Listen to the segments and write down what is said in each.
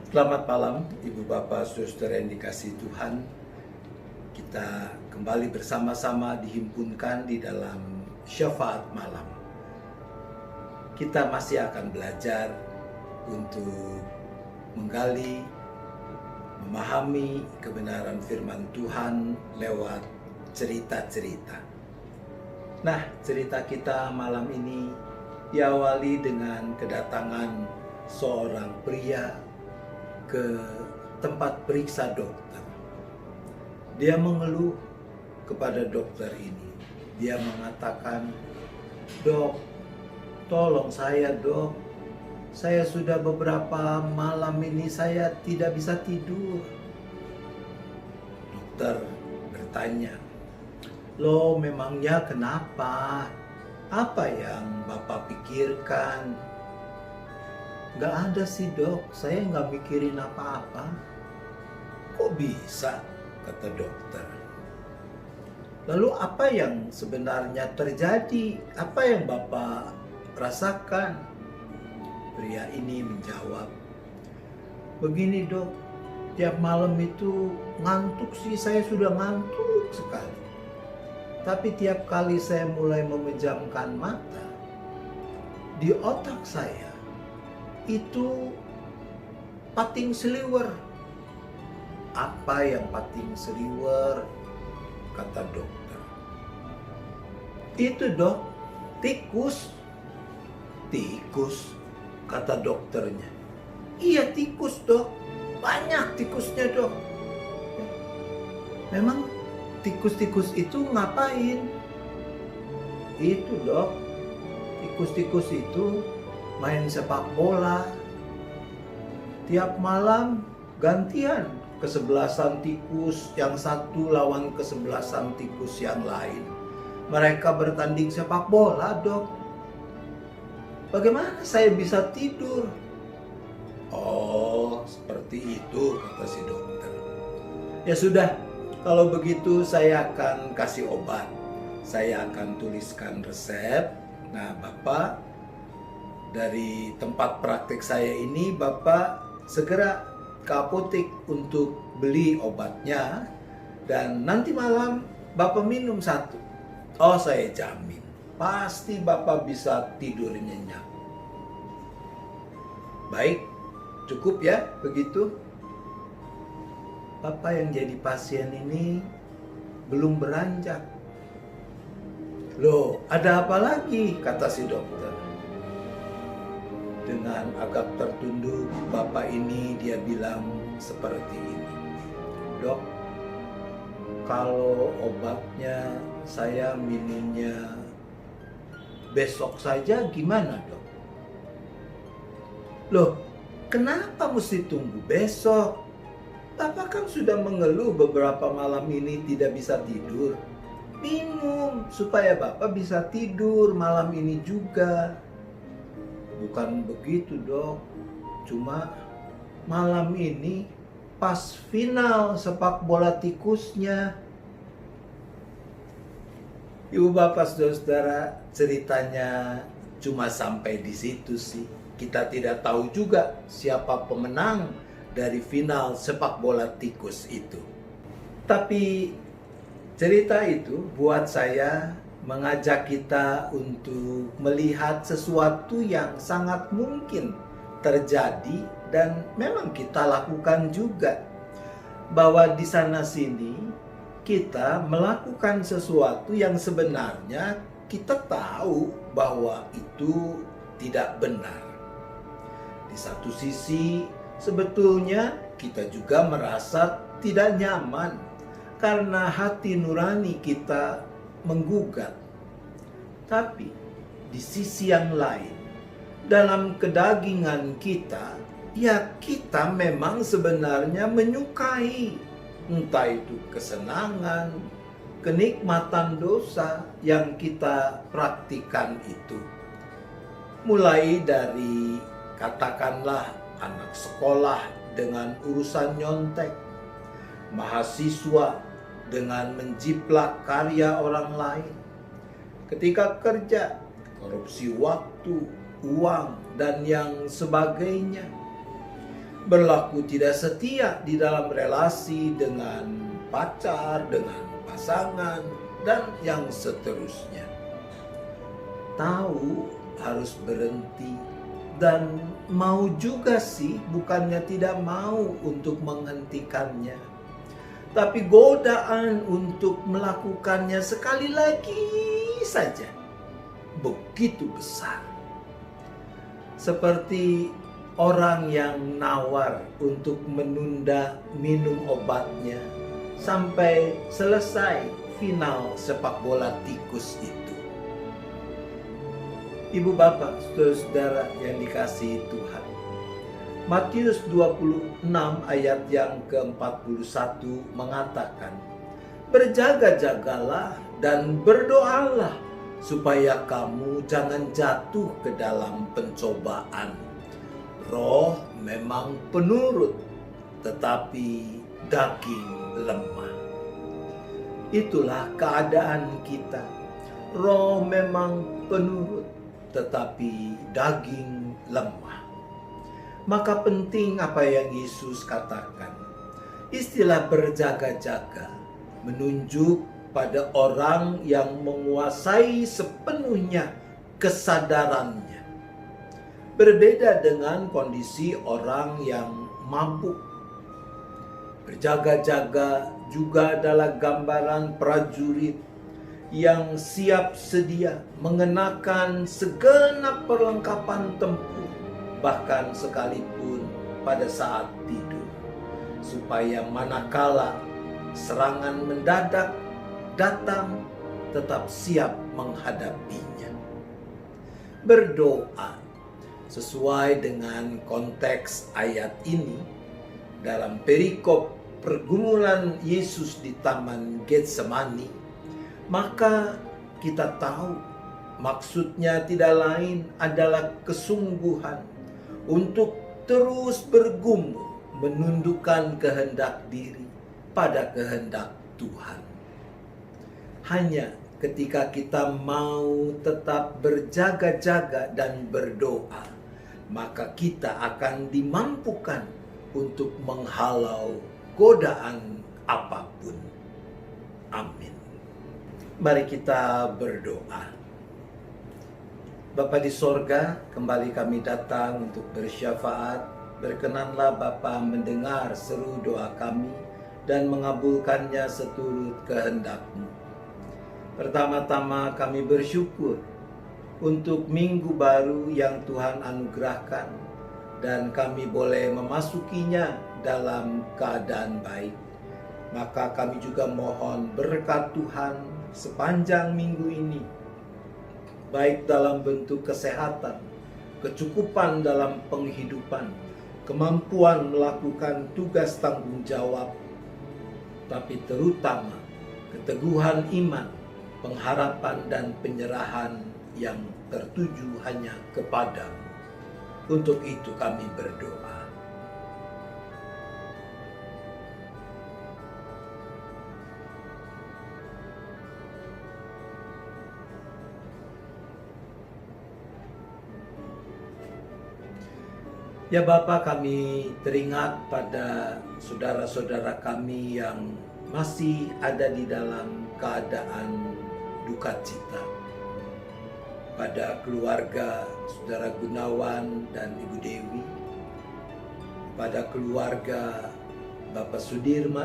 Selamat malam, Ibu Bapak, Saudara yang dikasihi Tuhan. Kita kembali bersama-sama dihimpunkan di dalam syafaat malam. Kita masih akan belajar untuk menggali, memahami kebenaran firman Tuhan lewat cerita-cerita. Nah, cerita kita malam ini diawali dengan kedatangan seorang pria ke tempat periksa dokter. Dia mengeluh kepada dokter ini. Dia mengatakan, "Dok, tolong saya dok. Saya sudah beberapa malam ini saya tidak bisa tidur." Dokter bertanya, "Loh, memangnya kenapa? Apa yang Bapak pikirkan?" "Gak ada sih dok, saya gak mikirin apa-apa." "Kok bisa?" kata dokter. "Lalu apa yang sebenarnya terjadi? Apa yang Bapak rasakan?" Pria ini menjawab, "Begini dok, tiap malam itu ngantuk sih, saya sudah ngantuk sekali. Tapi tiap kali saya mulai memejamkan mata, di otak saya itu pating seliwer." "Apa yang pating seliwer?" kata dokter. "Itu dok, tikus." "Tikus?" kata dokternya. "Iya tikus dok, banyak tikusnya dok." "Memang tikus-tikus itu ngapain?" "Itu dok, tikus-tikus itu main sepak bola. Tiap malam gantian kesebelasan tikus, yang satu lawan kesebelasan tikus yang lain. Mereka bertanding sepak bola dok. Bagaimana saya bisa tidur?" "Oh, seperti itu," kata si dokter. "Ya sudah, kalau begitu saya akan kasih obat. Saya akan tuliskan resep. Nah, Bapak, dari tempat praktek saya ini, Bapak segera ke apotek untuk beli obatnya. Dan nanti malam Bapak minum satu. Oh, saya jamin, pasti Bapak bisa tidur nyenyak." "Baik, cukup ya begitu." Bapak yang jadi pasien ini belum beranjak. "Loh, ada apa lagi?" kata si dokter. Dengan agak tertunduk, bapak ini dia bilang seperti ini, "Dok, kalau obatnya saya minumnya besok saja gimana dok?" "Loh, kenapa mesti tunggu besok? Bapak kan sudah mengeluh beberapa malam ini tidak bisa tidur. Minum supaya Bapak bisa tidur malam ini juga." "Bukan begitu dok, cuma malam ini pas final sepak bola tikusnya." Ibu bapak saudara, ceritanya cuma sampai di situ sih. Kita tidak tahu juga siapa pemenang dari final sepak bola tikus itu. Tapi cerita itu buat saya mengajak kita untuk melihat sesuatu yang sangat mungkin terjadi dan memang kita lakukan juga. Bahwa di sana sini kita melakukan sesuatu yang sebenarnya kita tahu bahwa itu tidak benar. Di satu sisi sebetulnya kita juga merasa tidak nyaman karena hati nurani kita menggugat. Tapi di sisi yang lain, dalam kedagingan kita, ya kita memang sebenarnya menyukai entah itu kesenangan, kenikmatan dosa yang kita praktikan itu. Mulai dari katakanlah anak sekolah dengan urusan nyontek, mahasiswa dengan menjiplak karya orang lain, ketika kerja, korupsi waktu, uang, dan yang sebagainya. berlaku tidak setia di dalam relasi dengan pacar, dengan pasangan, dan yang seterusnya. Tahu harus berhenti dan mau juga sih, bukannya tidak mau untuk menghentikannya. Tapi godaan untuk melakukannya sekali lagi saja begitu besar. Seperti orang yang nawar untuk menunda minum obatnya sampai selesai final sepak bola tikus itu. Ibu bapak, saudara-saudara yang dikasihi Tuhan, Matius 26 ayat yang ke-41 mengatakan, "Berjaga-jagalah dan berdoalah supaya kamu jangan jatuh ke dalam pencobaan. Roh memang penurut, tetapi daging lemah." Itulah keadaan kita. Roh memang penurut, tetapi daging lemah. Maka penting apa yang Yesus katakan. Istilah berjaga-jaga menunjuk pada orang yang menguasai sepenuhnya kesadarannya. Berbeda dengan kondisi orang yang mabuk. Berjaga-jaga juga adalah gambaran prajurit yang siap sedia mengenakan segenap perlengkapan tempur, bahkan sekalipun pada saat tidur, supaya manakala serangan mendadak datang, tetap siap menghadapinya. Berdoa sesuai dengan konteks ayat ini dalam perikop pergumulan Yesus di Taman Getsemani, maka kita tahu maksudnya tidak lain adalah kesungguhan untuk terus bergumul menundukkan kehendak diri pada kehendak Tuhan. Hanya ketika kita mau tetap berjaga-jaga dan berdoa, maka kita akan dimampukan untuk menghalau godaan apapun. Amin. Mari kita berdoa. Bapa di sorga, kembali kami datang untuk bersyafaat. Berkenanlah Bapa mendengar seru doa kami dan mengabulkannya seturut kehendak-Mu. Pertama-tama kami bersyukur untuk minggu baru yang Tuhan anugerahkan dan kami boleh memasukinya dalam keadaan baik. Maka kami juga mohon berkat Tuhan sepanjang minggu ini, baik dalam bentuk kesehatan, kecukupan dalam penghidupan, kemampuan melakukan tugas tanggung jawab, tapi terutama keteguhan iman, pengharapan dan penyerahan yang tertuju hanya kepada-Mu. Untuk itu kami berdoa. Ya Bapa, kami teringat pada saudara-saudara kami yang masih ada di dalam keadaan duka cita. Pada keluarga Saudara Gunawan dan Ibu Dewi, pada keluarga Bapak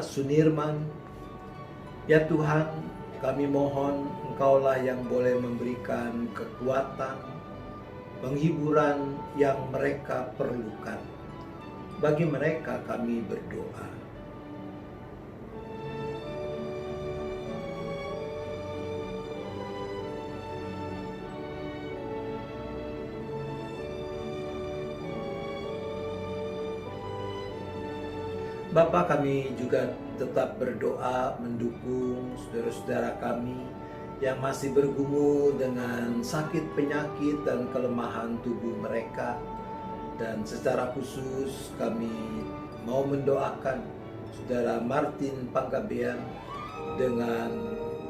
Sunirman. Ya Tuhan, kami mohon Engkaulah yang boleh memberikan kekuatan, penghiburan yang mereka perlukan. Bagi mereka kami berdoa. Bapa, kami juga tetap berdoa mendukung saudara-saudara kami yang masih bergumul dengan sakit penyakit dan kelemahan tubuh mereka. Dan secara khusus kami mau mendoakan Saudara Martin Panggabean dengan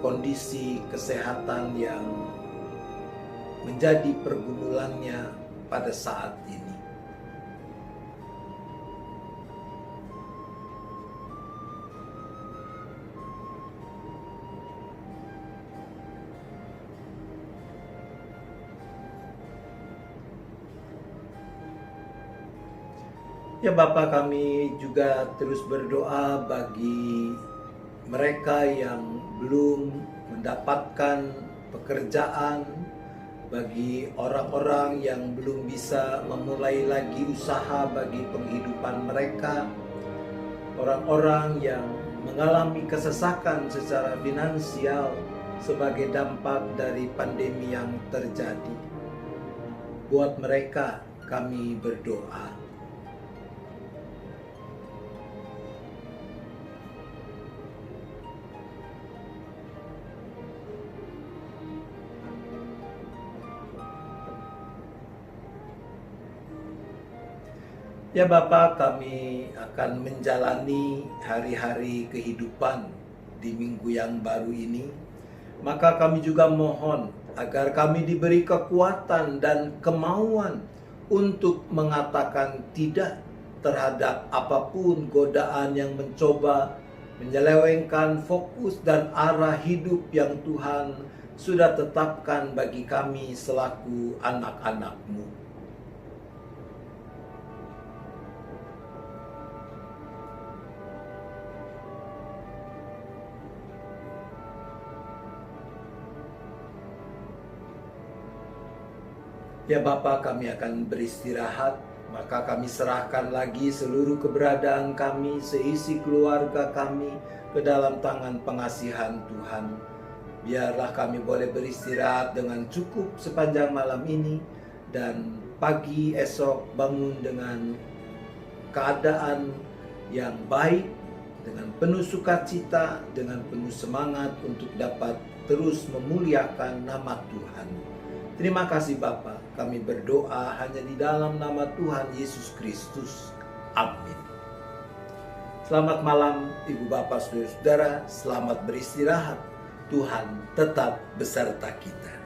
kondisi kesehatan yang menjadi pergumulannya pada saat ini. Ya Bapa, kami juga terus berdoa bagi mereka yang belum mendapatkan pekerjaan, bagi orang-orang yang belum bisa memulai lagi usaha bagi penghidupan mereka, orang-orang yang mengalami kesesakan secara finansial sebagai dampak dari pandemi yang terjadi. Buat mereka kami berdoa. Ya Bapa, kami akan menjalani hari-hari kehidupan di minggu yang baru ini. Maka kami juga mohon agar kami diberi kekuatan dan kemauan untuk mengatakan tidak terhadap apapun godaan yang mencoba menyelewengkan fokus dan arah hidup yang Tuhan sudah tetapkan bagi kami selaku anak-anak-Mu. Ya Bapa, kami akan beristirahat, maka kami serahkan lagi seluruh keberadaan kami, seisi keluarga kami ke dalam tangan pengasihan Tuhan. Biarlah kami boleh beristirahat dengan cukup sepanjang malam ini, dan pagi esok bangun dengan keadaan yang baik, dengan penuh sukacita, dengan penuh semangat untuk dapat terus memuliakan nama Tuhan. Terima kasih Bapa, kami berdoa hanya di dalam nama Tuhan Yesus Kristus. Amin. Selamat malam Ibu Bapak Saudara-saudara, selamat beristirahat. Tuhan tetap beserta kita.